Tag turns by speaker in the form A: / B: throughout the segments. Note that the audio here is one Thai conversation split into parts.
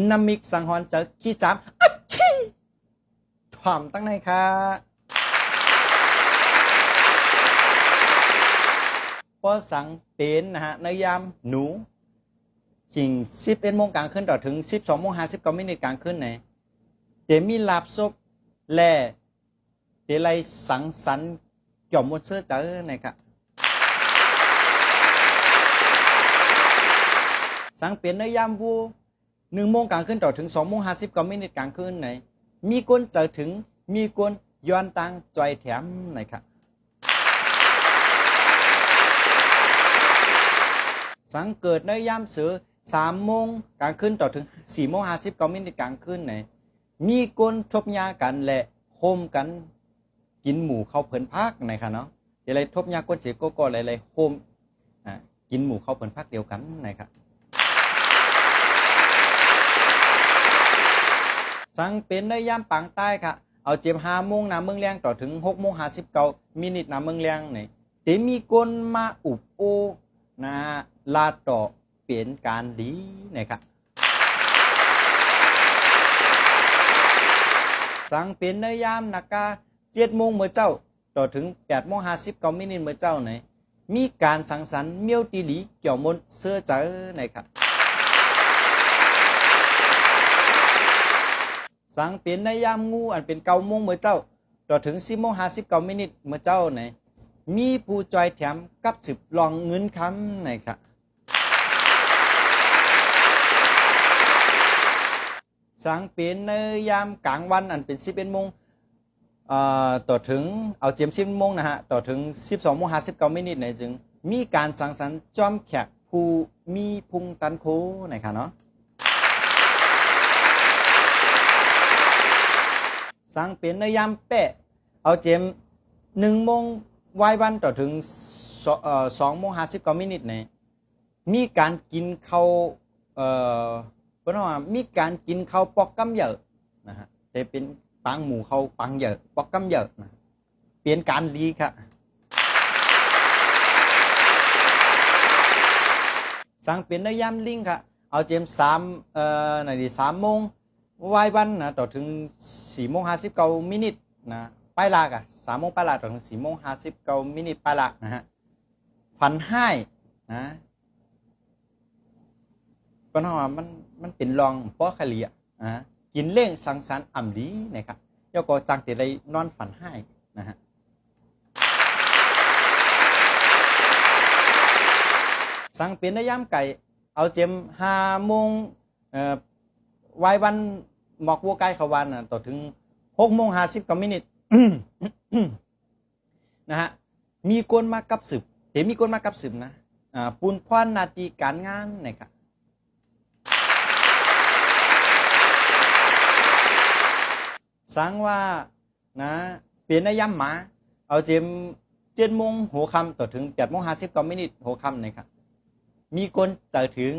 A: น้ำมิกสังหรณ์เจอขี้จามอัดชี้ถ่อมตั้งไหนค่ะพอสังเป็นนะฮะในยามหนูจริง11 โมงกลางคืนต่อถึง12:59 กลางคืนไหนเตมีลาบซบและเตไลสังสรรค์เกี่ยวมดเสื้อเจอไหนครับสังเปลี่ยนในยามวู1 โมงกลางคืนต่อถึง2:59 กลางคืนไหนมีคนเจอถึงมีคนย้อนตังจอยแถมไหนครับสังเกิดในยามเสือ3 โมงกลางคืนต่อถึง4:59 กลางคืนไหนมีคนทบยากันและโฮมกันกินหมูเข้าเผินพักไหนครับเนาะอะไรทบยาก้นเสียก็อะไรโฮมกินหมูเข้าเผินพักเดียวกันไหนครับสังเป็นในยามปางใต้ค่ะเอาเจ็บ5 โมงน้ำเมืองแรงต่อถึง6:59 น้ำเมืองแรงนี่แต่มีคนมาอุบโอนะลาต่อเปลี่ยนการดีนะครับสังเป็นในยามนักกา7 โมงเมื่อเจ้าต่อถึง8:59 เมื่อเจ้าไหนมีการสังสรรค์เมียวตีหลีเกี่ยวมนเสื้อเจอไหนครับสังเป็นในยามงูอันเป็น9 โมงเมื่อเจ้าต่อถึง10:59 เมื่อเจ้าไหนมีผู้จอยแถมกับสืบลองเงินคำไหนครับสังเป็นในยามกลางวันอันเป็น11 โมงต่อถึงเอาเจียม10 โมงนะฮะต่อถึง12:59 ไหนจึงมีการสังสรรค์จอมแขกผู้มีพุงตันโคไหนครับเนาะสังเป็นในยามแปะเอาเจียม1 โมงวายวันต่อถึง2:59 ไหนมีการกินข้าวเพราะว่ามีการกินข้าวปอกกำเยอะนะฮะแต่เป็นปังหมูเขาปังเยอะปอกกำเยอะนะเปลี่ยนการดีค่ะสั่งเปลี่ยนในยามลิงค่ะเอาเจมไหนดี3 โมงวายวันนะต่อถึง4:59 นะไปลากอ่ะ3 โมงไปลาต่อถึง4:59 ไปลานะฮะฝันให้นะเพราะว่ามันเป็นรองเพราะคลีอ่ะกินเล่งสังสรรค์อ่ำดีนะครับเจ้าก็จังแต่ได้นอนฝันให้นะฮะสั่งเป็นในยามไก่เอาเจม5 โมงวายวันหมอกวัวไก่ขวันต่อถึง6:59 นะฮะมีคนมากับสืบแต่มีคนมากับสืบนะปูนพรนาทีการงานนะครับสั่งว่านะเปลี่ยนในยามหมาเอาเจม7 โมงหัวค่ำต่อถึง8:59 หัวค่ำนะครับมีคนเจอถึง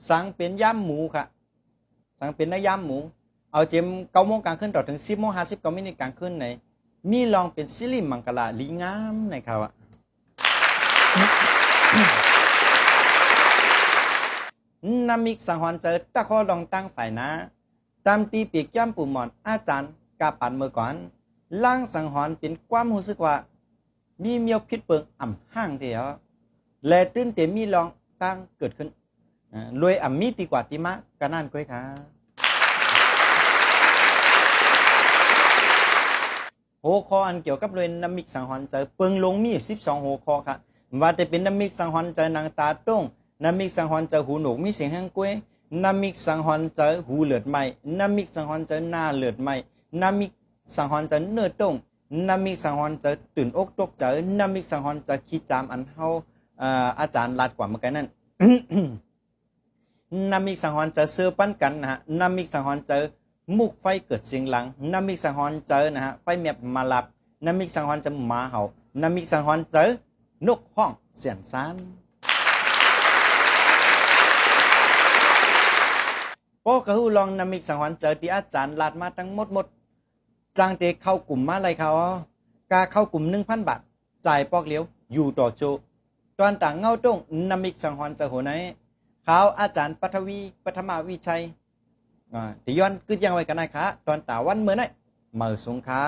A: สั่งเป็นยามหมูค่ะสั่งเป็นในยามหมูเอาเจม9 โมงกลางคืนต่อถึง10:59 กลางคืนไหนมีลองเป็นซิลิมังกลาลีงามนะครับอะนามิกสังหรณ์เจอตะข้อลองตั้งฝ่ายนะตามตีปีกย่ำปุ่มหมอนอาจารย์กาปันเมื่อก่อนล่างสังหรณ์เป็นความรู้สึกว่ามีเมียวพิษเปิงอ่ำห้างเดียวและตื้นเต็มมีลองตั้งเกิดขึ้นรวยอ่ำมีดีกว่าติมะกันนั่นก้อยค่ะหัวข้ออันเกี่ยวกับรวยนามิกสังหรณ์เจอเปิงลงมี12 หัวข้อค่ะว่าแต่เป็นนามิกสังหรณ์เจอนางตาต้งนามิกสังหรณ์เจอหูหนวกมีเสียงแห้งก้วยนามิกสังหรณ์เจอหูเหลือดไหมนามิกสังหรณ์เจอหน้าเหลือดไหมนามิกสังหรณ์เจอเนื้อต้งนามิกสังหรณ์เจอตื่นอกตกใจนามิกสังหรณ์เจอขี้จามอันเฮาอาจารย์ลาดกว่าเมื่อกี้นั่น นามิกสังหรณ์เจอเสื้อปั้นกันนะฮะนามิกสังหรณ์เจอมุกไฟเกิดเสียงหลังนามิกสังหรณ์เจอนะฮะไฟเมียบมาลับนามิกสังหรณ์เจอหมาเห่านามิกสังหรณ์เจอนกห้องเสียงซานพอกระหูลองนามิกสังหรณ์เจอที่อาจารย์ลาดมาทั้งหมดจังเตเข้ากลุ่มมาอะไรเขากาเข้ากลุ่ม 1,000 บาทจ่ายปอกเลี้ยวอยู่ต่อโจ ตอนต่างเงาต้งนามิกสังหรณ์จะหัวไหนเขาอาจารย์ปัทวีปฐมาวิชัยที่ย้อนกึดยังไว้กันนะคะตอนตาวันเมื่อไหร่เมื่อสงขา